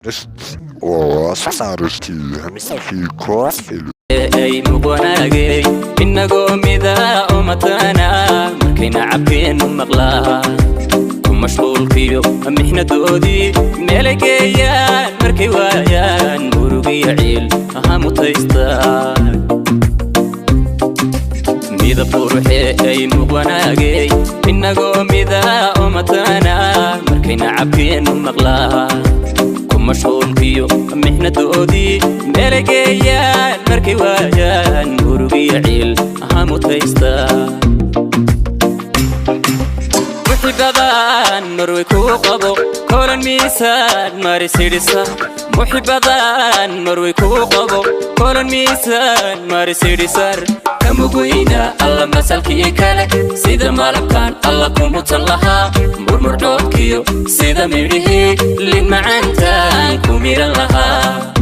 بس وصارتي همسة في كوافل أي مبوناجي إنكم إذا أمتنا مركينا عبين مغلا ومشغول فيو محنا دودي ملكيان مركي ويان مروقي عيل أهم تيستان ميدا بروحي أي مبوناجي إنكم إذا أمتنا مركينا عبين مغلا مشغول فيو محنا دودي ملكيان مركي ويان مروقي عيل أهم تيستان محبادان مروي كو قبو كولن ميسان ماري سيريسا محبادان مروي كو قبو كولن ميسان ماري سيريسار كمقوينا الله مسالكي كالك سيدا مالكان الله كمبوتن لها مرمر دوكيو سيدا ميريه لين معانتان كميرا لها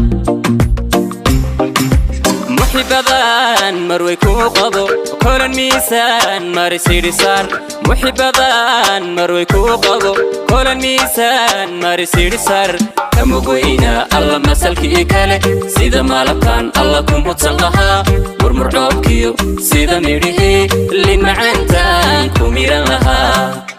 محبادان مروي كو قبو كولن ميسان ماري سيريسار محبادان مروي كو قبو كولن ميسان ماري سيريسار كمقوينا الله مسالكي كالك سيدا مالكان الله كمبوتن لها مرمر دوكيو سيدا ميريه لين معانتان كميرا لها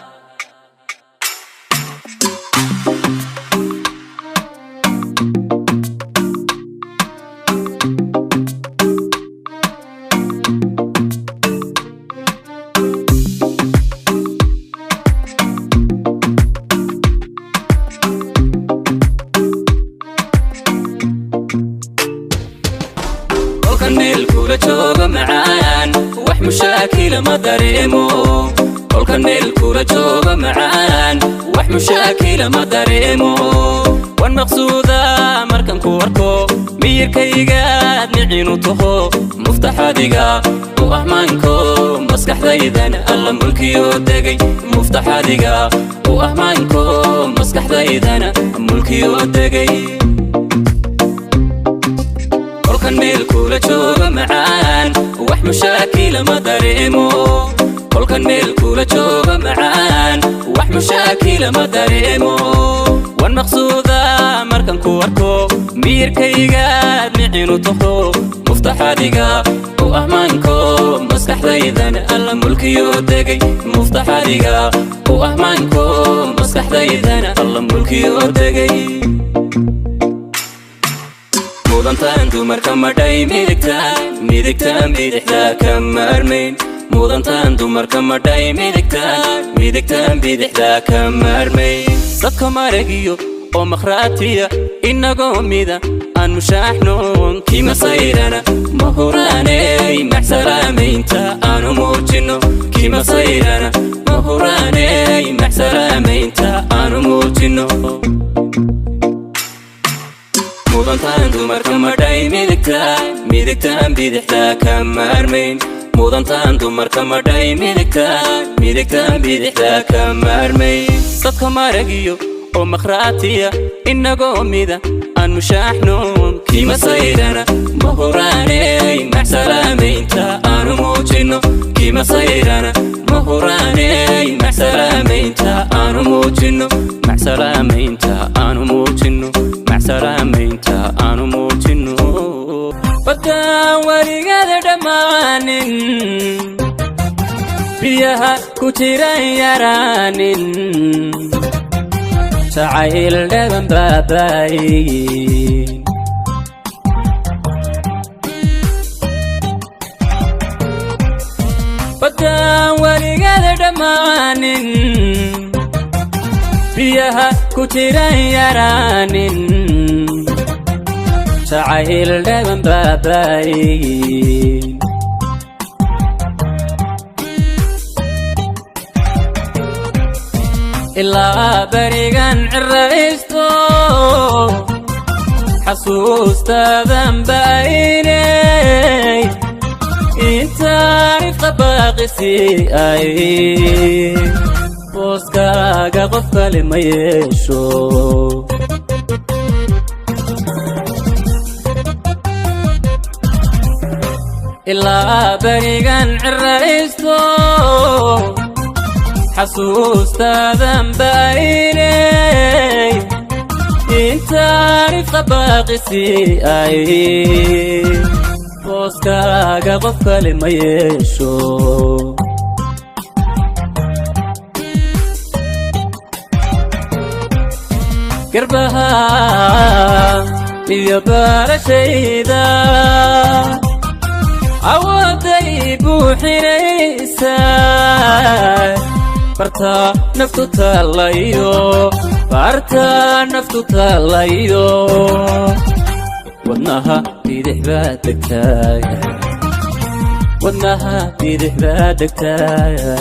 كنيل كولا جوغا معان وح مشاكل ما داريمو كل كنيل كولا جوغا معان وح مشاكل ما داريمو والمقصودة مركن كوركو مير كيغاد نعينو تهو مفتاح ديغا وأهمانكو مسكح ذايدان الله ملكيو دقي مفتاح ديغا وأهمانكو مسكح ذايدان ملكيو دقي كنيل كولا جوغا معان وح مشاكل ما داريمو كل كنيل كولا جوغا معان وح مشاكل ما داريمو والمقصودة مركن كوركو مير كيغاد نعينو تهو مفتاح ديغا وأهمانكو مسكح ذايدان الله ملكيو دقي مفتاح ديغا وأهمانكو مسكح ذايدان الله ملكيو دقي مودنتان دمركا مداي ميدكتان بيدحدا كمارمين مودنتان دمركا مداي ميدكتان بيدحدا كمارمين صدق مارقيو ومخراتيا إنكو ميدا أن مشاحنون كيما صيرنا مهوراني محسلامين تا أنو موجنو كيما صيرنا مهوراني محسلامين تا أنو موجنو مودنتان دمركا مداي ميدكتان بيدحدا كمارمين مودنتان دمركا مداي ميدكتان بيدحدا كمارمين صدق مارقيو ومخراتيا إنكو ميدا أن مشاحنون كيما صيرنا مهوراني محسلامين تا أنو موجنو كيما صيرنا مهوراني محسلامين تا أنو موجنو محسلامين تا أنو موجنو محسلامين تا أنو موجنو بدان وريقاد دمانين بيها كتيران يرانين سعيل دبن باباين بدان وريقاد دمانين بيها كتيران يرانين سعيل دبن باباين إلا بريغان عريستو حسوستا ذنبايني انت عارف باقي سي بوسكاغا قفل ما يشو إلا بريغان عريستو حسوستا ذنبايني intaan ifqabaaqisi ay booskaaga qof kale ma yeesho garbaha iyo barashayda awooday buuxinaysa barta naftu taalayo barta naftu taalayo wadnaha bidix baa degtaaya wadnaha bidix baa degtaaya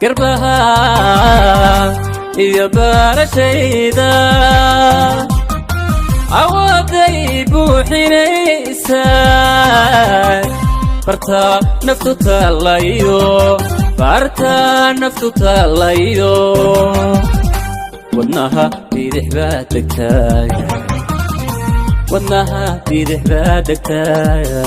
garbaha iyo barashayda awooday buuxinaysa barta naftu taalayo barta naftu taalayo wadnaha bidix baa degtaaya wadnaha bidix baa degtaaya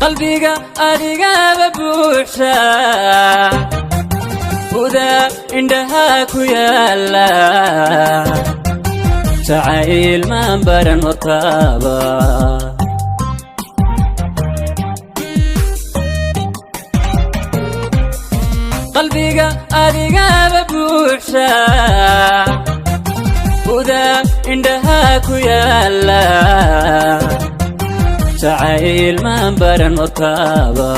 qalbiga adigaba buuxa huda indhaha ku yaala jacayl maan baran hortaaba qalbiga adigaba buuxa huda indhaha ku yaala jacayl maan baran hortaaba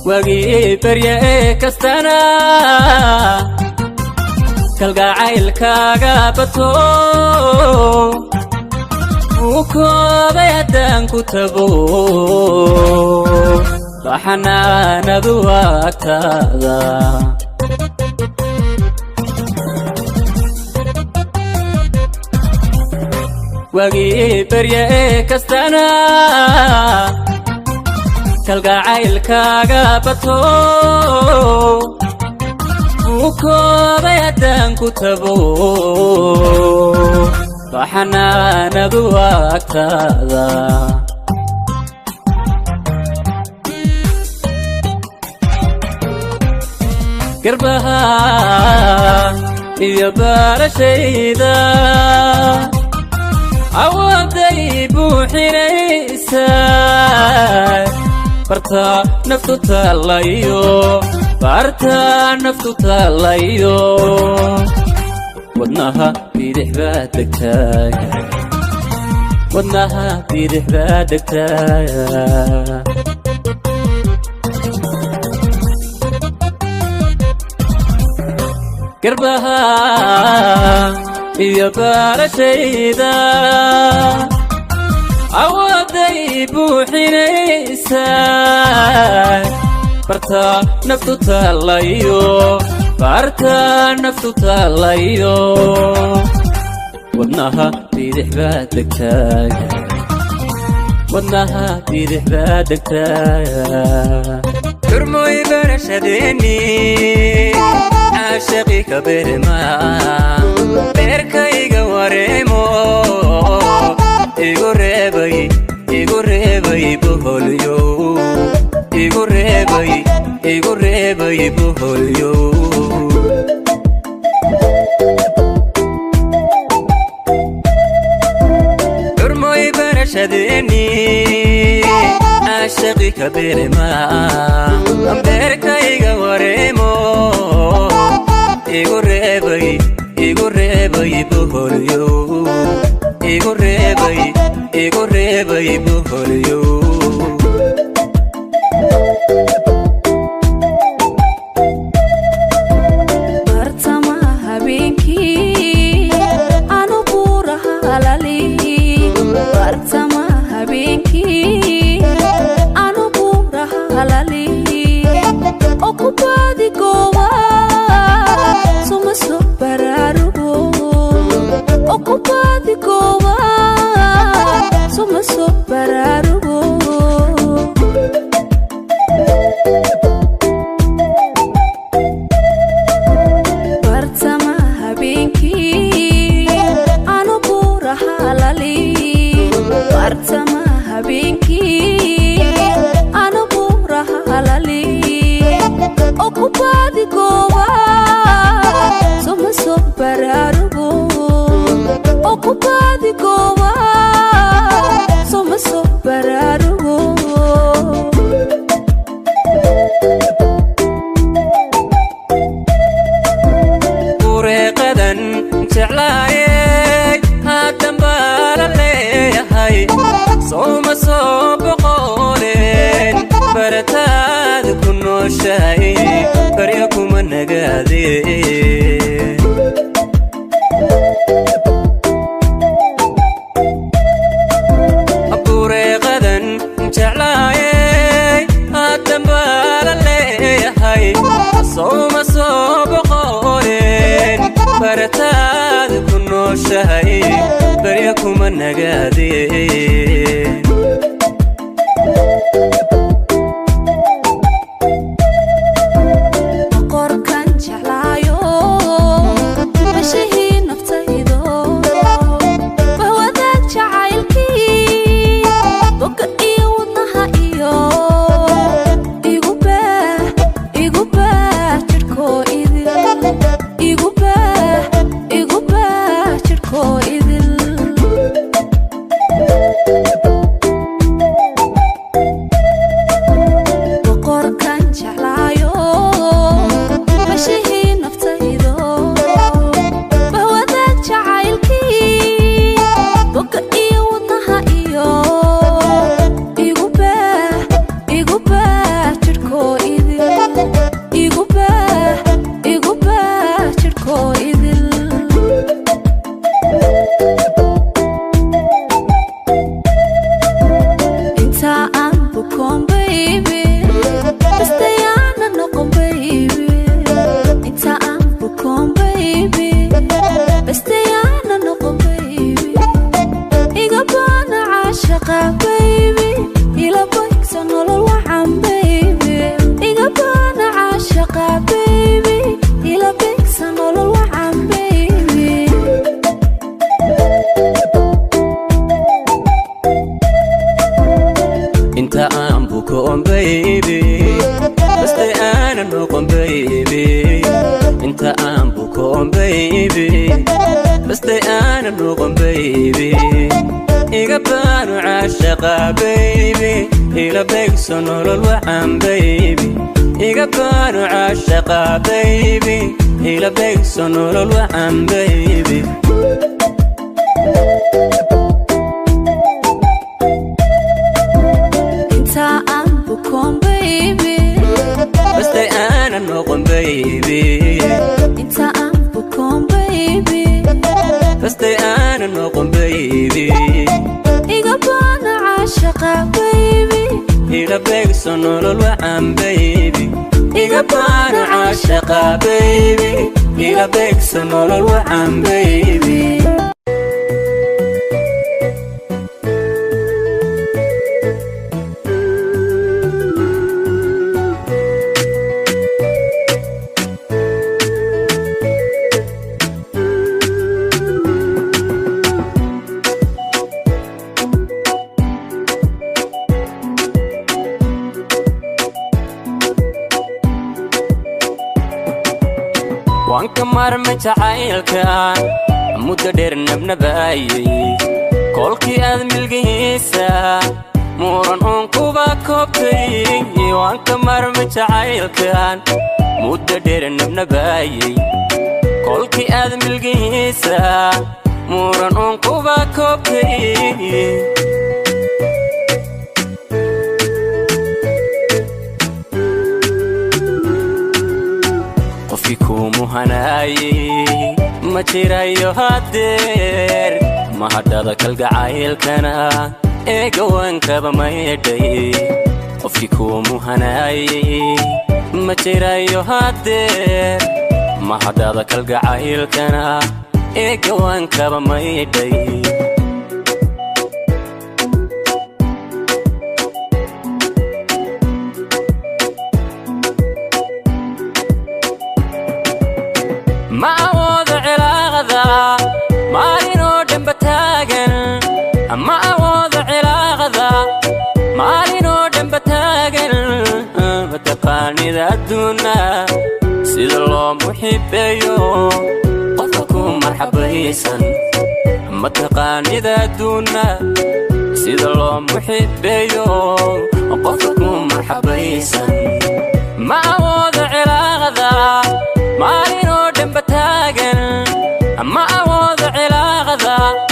wagii barya ee kastana kalgacaylkaaga bato wuu koobay haddaan ku tago baxanaanadu agtaada wagii barya ee kastana kalgacaylkaaga bato wuu koobay haddaan ku tago baxanaanadu agtaada garbaha iyo barashayda awooday buuxinaysa barta naftu taalayo barta naftu taalayo wadnaha bidix baa degtaaya wadnaha bidix baa degtaaya garbaha iyo barashayda awooday buuxinaysa barta naftu taalayo barta naftu taalayo wadnaha bidix baa degtaaya wadnaha bidix baa degtaaya turmoy barashadeeni عاشقي كبر ما بيركايغا وريمو إيغوريباي بوهوليو إيغوريباي بوهوليو ترموي برشديني عاشقي كبر ما بيركايغا وريمو إيغوريباي بوهوليو إيغوريباي بوهوليو صوم صوب قولين برتاد كنو شهي بريكم النقادين وانك مرمت عيلكان مدة دير نبنباي كولكي أذمل قيسا موران أنكوبا كوبتي وانك مرمت عيلكان مدة دير نبنباي كولكي أذمل قيسا موران أنكوبا كوبتي فيكم هناي ما ترايو هادير ما هدادك القعايل كنا ايقوان كابا ما يدي فيكم هناي ما ترايو هادير ما هدادك القعايل كنا ايقوان كابا ما يدي ما أود علاقة مالينو جنب تاجن ما أود علاقة مالينو جنب تاجن بتقاني ذا دونا سيد الله محبيو قفكم مرحبا يسن ما تقاني ذا دونا سيد الله محبيو قفكم مرحبا يسن ما أود علاقة مالينو جنب تاجن ما أود علاقة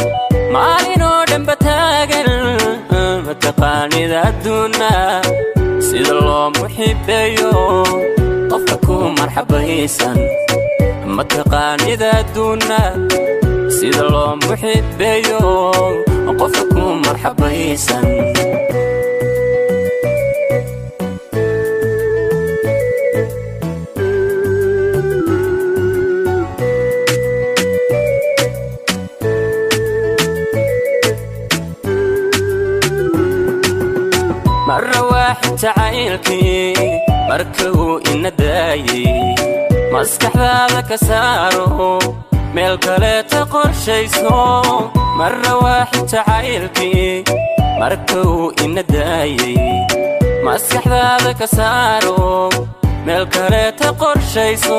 مالينو جنب تاجن تقاني ذا دونا سيد الله محبيو قفكم مرحبا يسن ما تقاني ذا دونا سيد الله محبيو قفكم مرحبا يسن jacaylkii markuu ina daayay maskaxdaada ka saaro meel kaleeta qorshayso marna waaxid jacaylkii markuu ina daayay maskaxdaada ka saaro meel kaleeta qorshayso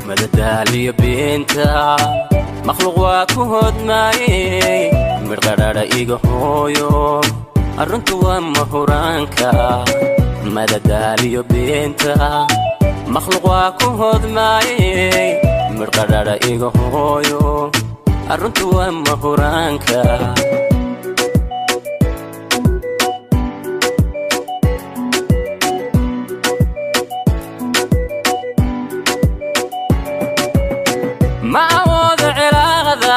madadaaliyo beenta makhluuq waa ku hodmaayey midqadhadha iga hooyo arruntu waa mahuraanka madadaaliyo beenta makhluuq waa ku hodmaayey midqadhadha iga hooyo arruntu waa mahuraanka ma awoodo cilaaqada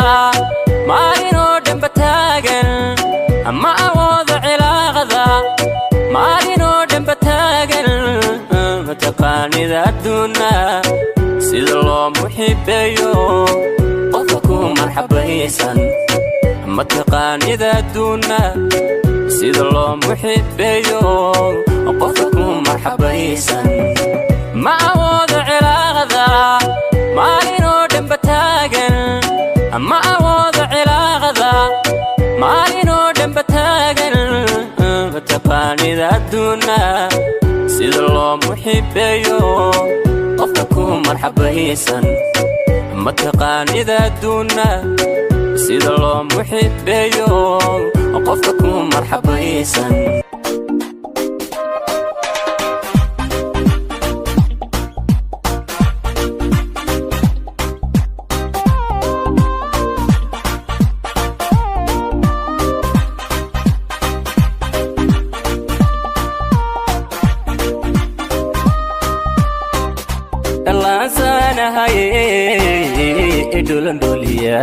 maalinoo dhanba taagan ma awoodo cilaaqada maalinoo dhanba taagan mataqaanida adduuna sida loo muxibeeyo qofka ku marxabaysan mataqaanida adduuna sida loo muxibeeyo qofka ku marxabaysan ma awoodo cilaaqada maalinoo dhanba taagan ma awoodo cilaaqada maalinoo dhanba taagan mataqaanida adduuna sida loo muxibeeyo qofka ku marxabaysan mataqaanida adduuna sida loo muxibeeyo qofka ku marxabaysan idhulandholiya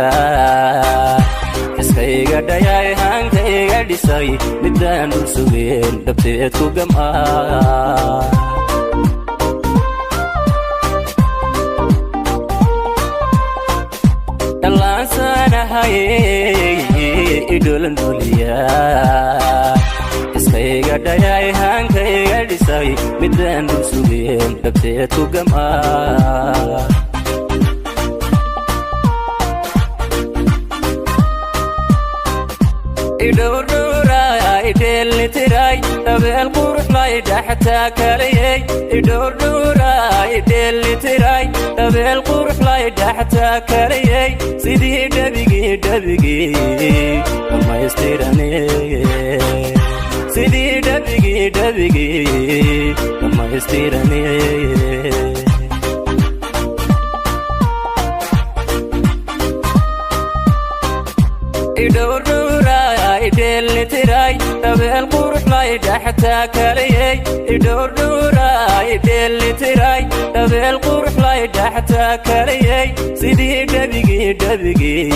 iskayga dhayay hankayga dhisay midaan dhul sugeen dhabteed ku gam'aa dhallaansaanahaye idhulandholiya iskayga dhayay hankayga dhisay midaan dhul sugeen dhabteed ku gam'aa idhowrdhowraay dheelnitiray dabeel qurux lay dhaxtaa kalayey idhowrdhowraay dheelnitiray dabeel qurux lay dhaxtaa kalayey sidii dhabigii dhammaystirane sidii dhabigii dhammaystirane idhowrdhowraay dheelnitiray dabeel qurux lay dhaxtaa kalayey idhowrdhowraay dheelnitiray dabeel qurux lay dhaxtaa kalayey sidii dhabigii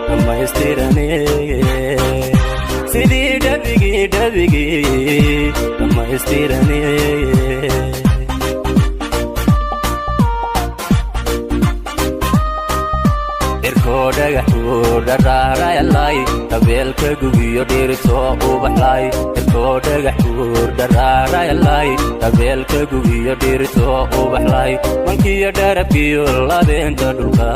dhammaystirane sidii dhabigii dhammaystirane dhagaxuu dharaarayalay dabeelka gugiyo dhiritoo ubaxlay irkoo dhagaxuu dharaarayalay dabeelka gugiyo dhiritoo ubaxlay mankiyo dharabkiyo labeenta dhulka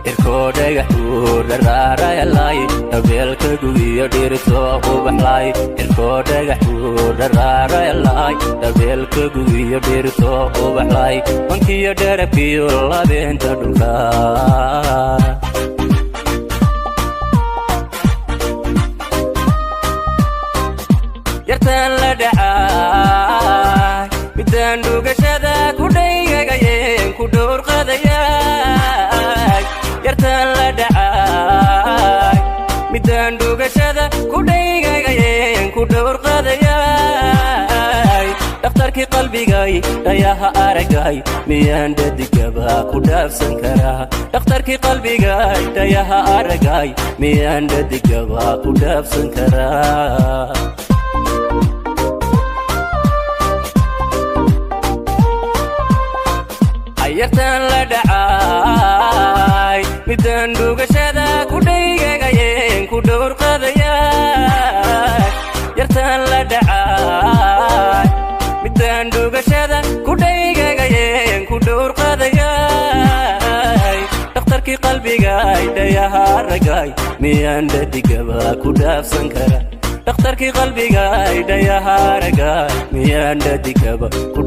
irkoo dhagaxuu dharaarayalay dabeelka gugiyo dhiritoo ubaxlay irkoo dhagaxuu dharaarayalay dabeelka gugiyo dhiritoo ubaxlay mankiyo dharabkiyo labeenta dhulka yartaan la dhacay midaan dhugashada ku dhaygagayeen ku dhowrqadayay yartaan la dhacay midaan dhugashada ku dhaygagayeen ku dhowrqadayay dhakhtarkii qalbigay dhayaha aragay miyaan dhadigaba ku dhaafsan karaa dhakhtarkii qalbigay dhayaha aragay miyaan dhadigaba ku dhaafsan karaa yartan la dhacay midaan dhugashada ku dhaygagayeen ku dhowr qadaya yartan la dhacay midaan dhugashada ku dhaygagayeen ku dhowr qadaya dhakhtarkii qalbiga dhayaha ragay miyaan dhadigaba ku dhaafsan kara dhakhtarkii qalbiga dhayaha ragay miyaan dhadigaba ku